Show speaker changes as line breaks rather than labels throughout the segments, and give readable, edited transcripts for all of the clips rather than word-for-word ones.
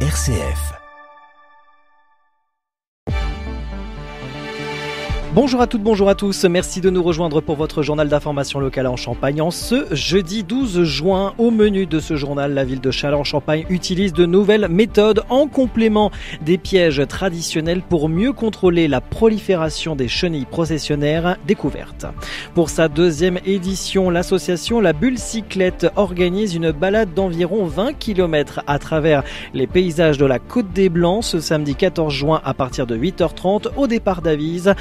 RCF.
Bonjour à toutes, bonjour à tous. Merci de nous rejoindre pour votre journal d'information locale en Champagne. En ce jeudi 12 juin, au menu de ce journal, la ville de Châlons-en-Champagne utilise de nouvelles méthodes en complément des pièges traditionnels pour mieux contrôler la prolifération des chenilles processionnaires découvertes. Pour sa deuxième édition, l'association La Bulle Cyclette organise une balade d'environ 20 km à travers les paysages de la Côte des Blancs ce samedi 14 juin à partir de 8h30 au départ d'Avise.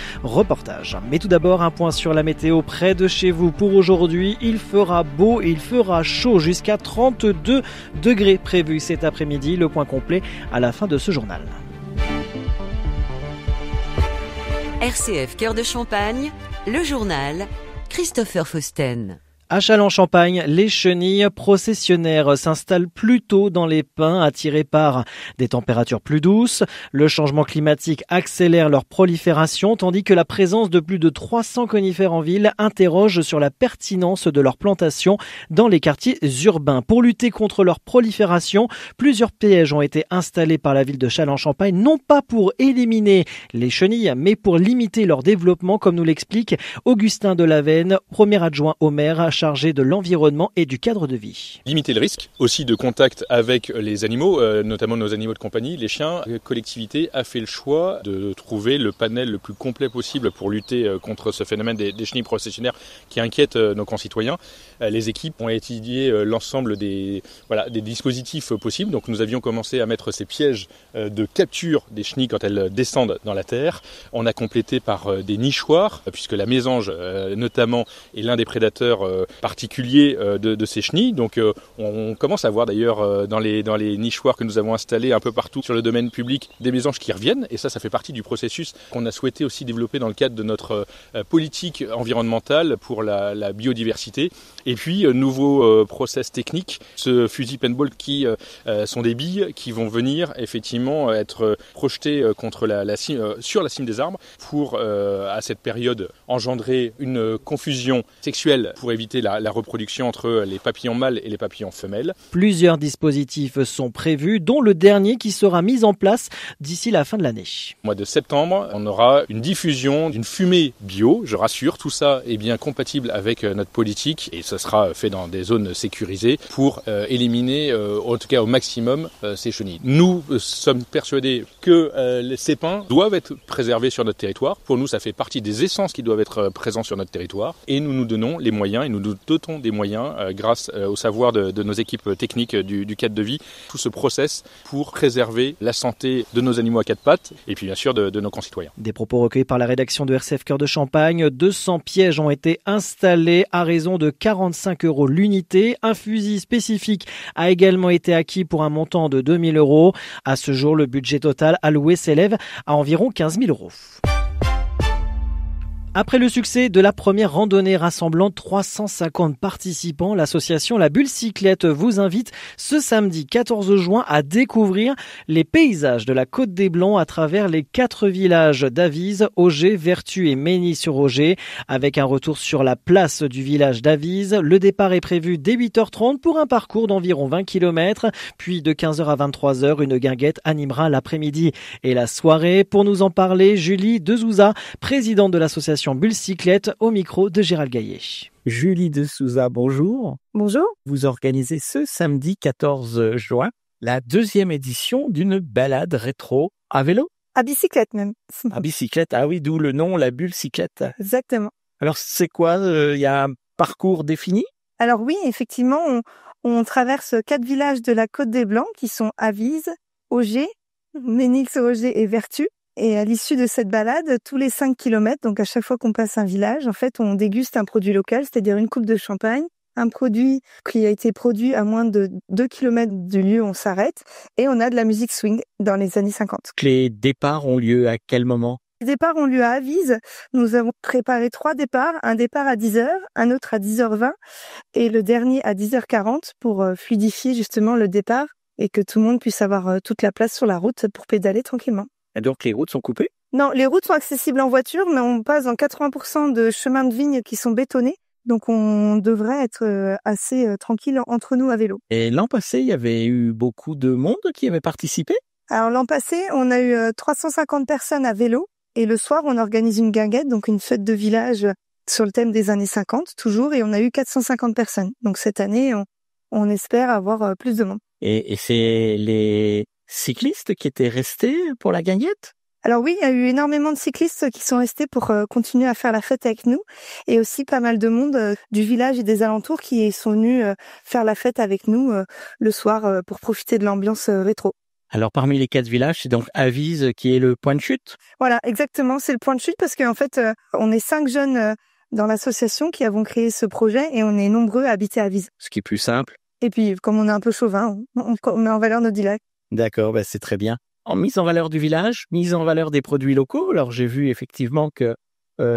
Reportage. Mais tout d'abord, un point sur la météo près de chez vous. Pour aujourd'hui, il fera beau et il fera chaud jusqu'à 32 degrés prévus cet après-midi. Le point complet à la fin de ce journal.
RCF Cœur de Champagne, le journal Christopher Fausten.
À Châlons-en-Champagne, les chenilles processionnaires s'installent plus tôt dans les pins, attirées par des températures plus douces. Le changement climatique accélère leur prolifération, tandis que la présence de plus de 300 conifères en ville interroge sur la pertinence de leur plantation dans les quartiers urbains. Pour lutter contre leur prolifération, plusieurs pièges ont été installés par la ville de Châlons-en-Champagne, non pas pour éliminer les chenilles, mais pour limiter leur développement, comme nous l'explique Augustin Delavenne, premier adjoint au maire, chargé de l'environnement et du cadre de vie.
Limiter le risque aussi de contact avec les animaux, notamment nos animaux de compagnie, les chiens. La collectivité a fait le choix de trouver le panel le plus complet possible pour lutter contre ce phénomène des chenilles processionnaires qui inquiète nos concitoyens. Les équipes ont étudié l'ensemble des dispositifs possibles. Donc nous avions commencé à mettre ces pièges de capture des chenilles quand elles descendent dans la terre. On a complété par des nichoirs, puisque la mésange notamment est l'un des prédateurs particulier de ces chenilles. Donc on commence à voir d'ailleurs dans les nichoirs que nous avons installés un peu partout sur le domaine public des mésanges qui reviennent, et ça fait partie du processus qu'on a souhaité aussi développer dans le cadre de notre politique environnementale pour la biodiversité. Et puis nouveau process technique, ce fusil paintball qui sont des billes qui vont venir effectivement être projetées contre sur la cime des arbres pour à cette période engendrer une confusion sexuelle pour éviter la reproduction entre les papillons mâles et les papillons femelles.
Plusieurs dispositifs sont prévus, dont le dernier qui sera mis en place d'ici la fin de l'année.
Au mois de septembre, on aura une diffusion d'une fumée bio, je rassure, tout ça est bien compatible avec notre politique et ça sera fait dans des zones sécurisées pour éliminer, en tout cas au maximum, ces chenilles. Nous sommes persuadés que ces pins doivent être préservés sur notre territoire. Pour nous, ça fait partie des essences qui doivent être présents sur notre territoire et nous nous donnons les moyens et nous dotons des moyens grâce au savoir de nos équipes techniques du cadre de vie, tout ce process pour préserver la santé de nos animaux à quatre pattes et puis bien sûr de nos concitoyens.
Des propos recueillis par la rédaction de RCF Cœur de Champagne. 200 pièges ont été installés à raison de 45 € l'unité. Un fusil spécifique a également été acquis pour un montant de 2 000 €. À ce jour, le budget total alloué s'élève à environ 15 000 €. Après le succès de la première randonnée rassemblant 350 participants, l'association La Bulle Cyclette vous invite ce samedi 14 juin à découvrir les paysages de la Côte des Blancs à travers les 4 villages d'Avise, Auger, Vertu et Mény-sur-Auger. Avec un retour sur la place du village d'Avise, le départ est prévu dès 8h30 pour un parcours d'environ 20 km. Puis de 15h à 23h, une guinguette animera l'après-midi et la soirée. Pour nous en parler, Julie Dezouza, présidente de l'association Bulle Cyclette, au micro de Gérald Gaillet.
Julie Dezouza, bonjour.
Bonjour.
Vous organisez ce samedi 14 juin la deuxième édition d'une balade rétro à vélo.
À bicyclette même.
À bicyclette, ah oui, d'où le nom, la Bulle Cyclette.
Exactement.
Alors c'est quoi, y a un parcours défini?
Alors oui, effectivement, on traverse 4 villages de la Côte des Blancs qui sont Avise, Auger, Mény-sur-Auger et Vertu. Et à l'issue de cette balade, tous les 5 km, donc à chaque fois qu'on passe un village, en fait, on déguste un produit local, c'est-à-dire une coupe de champagne, un produit qui a été produit à moins de 2 km du lieu où on s'arrête, et on a de la musique swing dans les années 50.
Les départs ont lieu à quel moment?
Les départs ont lieu à Avise. Nous avons préparé 3 départs, un départ à 10h, un autre à 10h20, et le dernier à 10h40 pour fluidifier justement le départ et que tout le monde puisse avoir toute la place sur la route pour pédaler tranquillement.
Et donc les routes sont coupées?
Non, les routes sont accessibles en voiture, mais on passe dans 80% de chemins de vigne qui sont bétonnés. Donc on devrait être assez tranquille entre nous à vélo.
Et l'an passé, il y avait eu beaucoup de monde qui avait participé?
Alors l'an passé, on a eu 350 personnes à vélo et le soir, on organise une guinguette, donc une fête de village sur le thème des années 50 toujours, et on a eu 450 personnes. Donc cette année, on espère avoir plus de monde.
Et c'est les cyclistes qui étaient restés pour la guinguette?
Alors oui, il y a eu énormément de cyclistes qui sont restés pour continuer à faire la fête avec nous, et aussi pas mal de monde du village et des alentours qui sont venus faire la fête avec nous le soir pour profiter de l'ambiance rétro.
Alors parmi les 4 villages, c'est donc Avise qui est le point de chute?
Voilà, exactement, c'est le point de chute parce qu'en fait, on est 5 jeunes dans l'association qui avons créé ce projet et on est nombreux à habiter Avise.
Ce qui est plus simple.
Et puis, comme on est un peu chauvin, on met en valeur nos dilacs.
D'accord, c'est très bien. En mise en valeur du village, mise en valeur des produits locaux. Alors j'ai vu effectivement que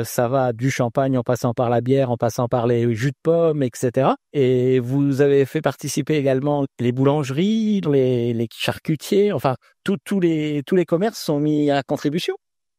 ça va du champagne en passant par la bière, en passant par les jus de pommes, etc. Et vous avez fait participer également les boulangeries, les charcutiers, enfin tous les commerces sont mis à contribution.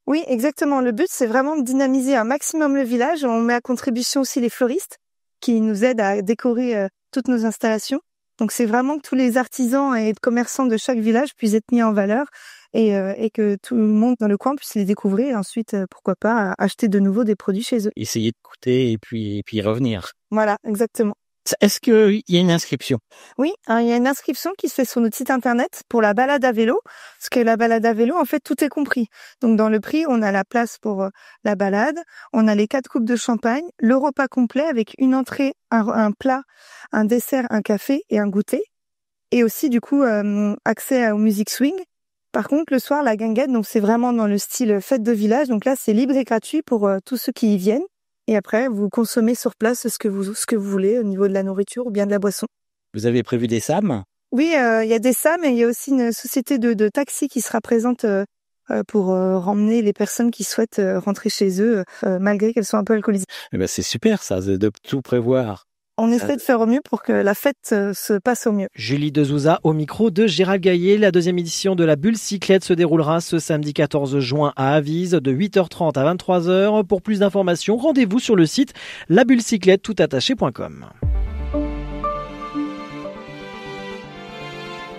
Oui, exactement. Le but, c'est vraiment de dynamiser un maximum le village. On met à contribution aussi les fleuristes qui nous aident à décorer toutes nos installations. Donc c'est vraiment que tous les artisans et commerçants de chaque village puissent être mis en valeur et que tout le monde dans le coin puisse les découvrir et ensuite, pourquoi pas, acheter de nouveau des produits chez eux.
Essayer de goûter et puis revenir.
Voilà, exactement.
Est-ce qu'il y a une inscription?
Oui, il y a une inscription qui se fait sur notre site internet pour la balade à vélo. Parce que la balade à vélo, en fait, tout est compris. Donc dans le prix, on a la place pour la balade, on a les 4 coupes de champagne, le repas complet avec une entrée, un plat, un dessert, un café et un goûter. Et aussi, du coup, accès aux musiques swing. Par contre, le soir, la guinguette, donc c'est vraiment dans le style fête de village. Donc là, c'est libre et gratuit pour tous ceux qui y viennent. Et après, vous consommez sur place ce que vous voulez au niveau de la nourriture ou bien de la boisson.
Vous avez prévu des SAM?
Oui, il y a des SAM et il y a aussi une société de taxi qui sera présente pour ramener les personnes qui souhaitent rentrer chez eux malgré qu'elles soient un peu alcoolisées.
C'est super ça, de tout prévoir.
On essaie de faire au mieux pour que la fête se passe au mieux.
Julie Dezouza au micro de Gérald Gaillet. La 2e édition de la Bulle Cyclette se déroulera ce samedi 14 juin à Avise de 8h30 à 23h. Pour plus d'informations, rendez-vous sur le site labullecyclette.com.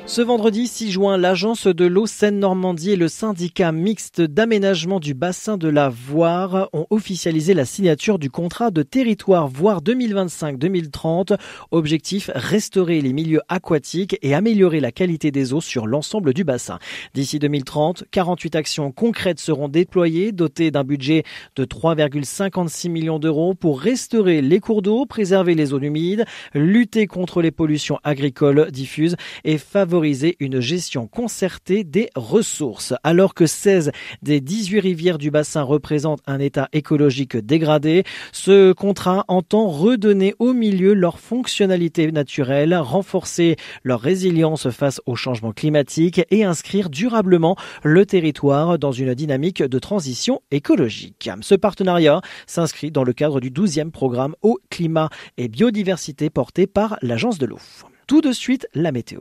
Ce vendredi 6 juin, l'Agence de l'eau Seine-Normandie et le syndicat mixte d'aménagement du bassin de la Voire ont officialisé la signature du contrat de territoire Voire 2025-2030. Objectif, restaurer les milieux aquatiques et améliorer la qualité des eaux sur l'ensemble du bassin. D'ici 2030, 48 actions concrètes seront déployées, dotées d'un budget de 3,56 millions d'euros pour restaurer les cours d'eau, préserver les zones humides, lutter contre les pollutions agricoles diffuses et favoriser une gestion concertée des ressources. Alors que 16 des 18 rivières du bassin représentent un état écologique dégradé, ce contrat entend redonner aux milieux leur fonctionnalité naturelle, renforcer leur résilience face au changement climatique et inscrire durablement le territoire dans une dynamique de transition écologique. Ce partenariat s'inscrit dans le cadre du 12e programme Eau, Climat et Biodiversité porté par l'Agence de l'eau. Tout de suite, la météo.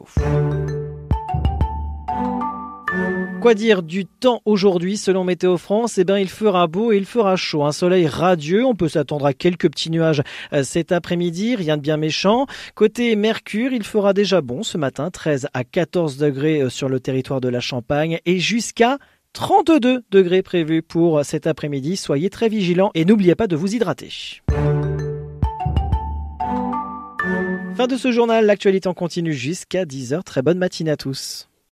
Quoi dire du temps aujourd'hui selon Météo France? Il fera beau et il fera chaud. Un soleil radieux. On peut s'attendre à quelques petits nuages cet après-midi. Rien de bien méchant. Côté Mercure, il fera déjà bon ce matin. 13 à 14 degrés sur le territoire de la Champagne et jusqu'à 32 degrés prévus pour cet après-midi. Soyez très vigilants et n'oubliez pas de vous hydrater. Fin de ce journal. L'actualité en continue jusqu'à 10h. Très bonne matinée à tous.